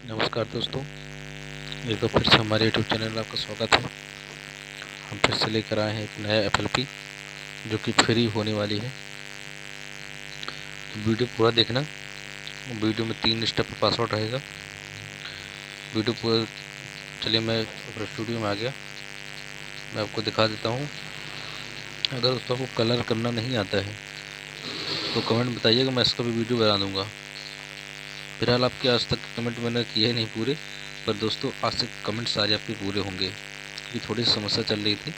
नमस्कार दोस्तों, एक बार फिर से हमारे यूट्यूब चैनल में आपका स्वागत है। हम फिर से लेकर आए हैं एक नया FLP जो कि फ्री होने वाली है। तो वीडियो पूरा देखना। वीडियो में 3 स्टेप पर पासवर्ड रहेगा। वीडियो पूरा चलिए, मैं अपने स्टूडियो में आ गया। मैं आपको दिखा देता हूँ। अगर दोस्तों आपको कलर करना नहीं आता है तो कमेंट बताइएगा, मैं इसका भी वीडियो बना दूँगा। फिलहाल आपके आज तक कमेंट मैंने किए नहीं पूरे, पर दोस्तों आज से कमेंट सारे आपके पूरे होंगे क्योंकि थोड़ी समस्या चल रही थी,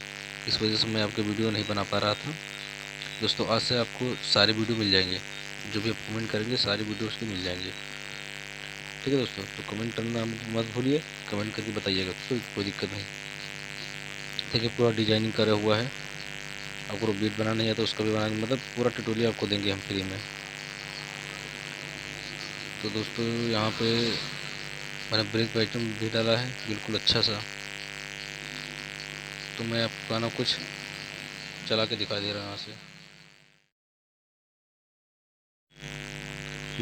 इस वजह से मैं आपके वीडियो नहीं बना पा रहा था। दोस्तों आज से आपको सारे वीडियो मिल जाएंगे, जो भी आप कमेंट करेंगे सारे वीडियो उसके मिल जाएंगे। ठीक है दोस्तों, तो कमेंट करना मत भूलिए, कमेंट करके बताइएगा, कोई दिक्कत नहीं। देखिए पूरा डिजाइनिंग करा हुआ है। आपको बीट बनाना नहीं है तो उसका भी बना, मतलब पूरा ट्यूटोरियल आपको देंगे हम फ्री में। तो दोस्तों यहाँ पे मैंने ब्रेक आइटम भी डाला है बिल्कुल अच्छा सा। तो मैं आपको गाना कुछ चला के दिखा दे रहा हूँ यहाँ से।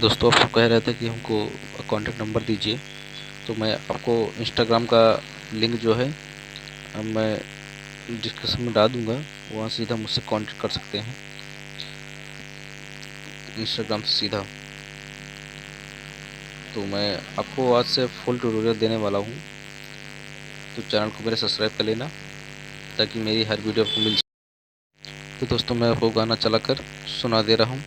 दोस्तों आपको कह रहे थे कि हमको कॉन्टैक्ट नंबर दीजिए, तो मैं आपको इंस्टाग्राम का लिंक जो है अब मैं डिस्क्रिप्शन में डाल दूँगा, वहाँ सीधा मुझसे कांटेक्ट कर सकते हैं इंस्टाग्राम से सीधा। तो मैं आपको आज से फुल ट्यूटोरियल देने वाला हूँ, तो चैनल को मेरे सब्सक्राइब कर लेना ताकि मेरी हर वीडियो आपको मिल सके। तो दोस्तों मैं आपको गाना चलाकर सुना दे रहा हूँ।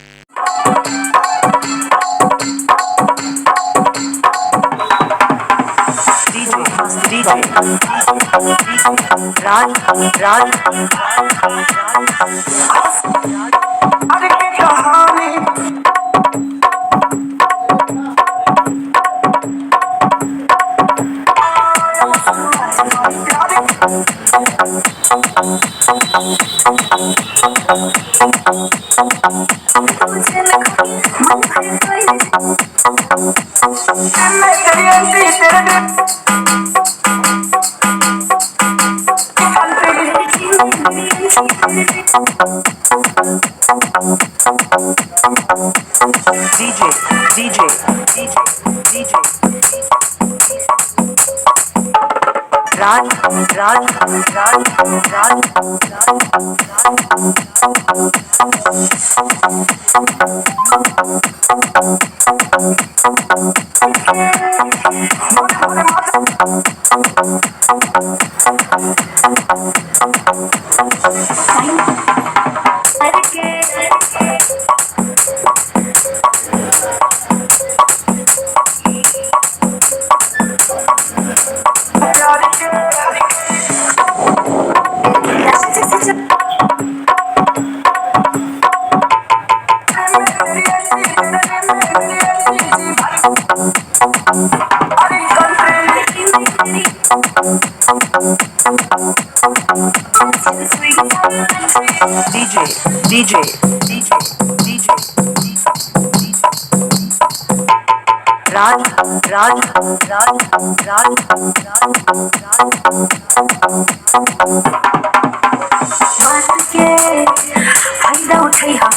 फायदा उठाइहा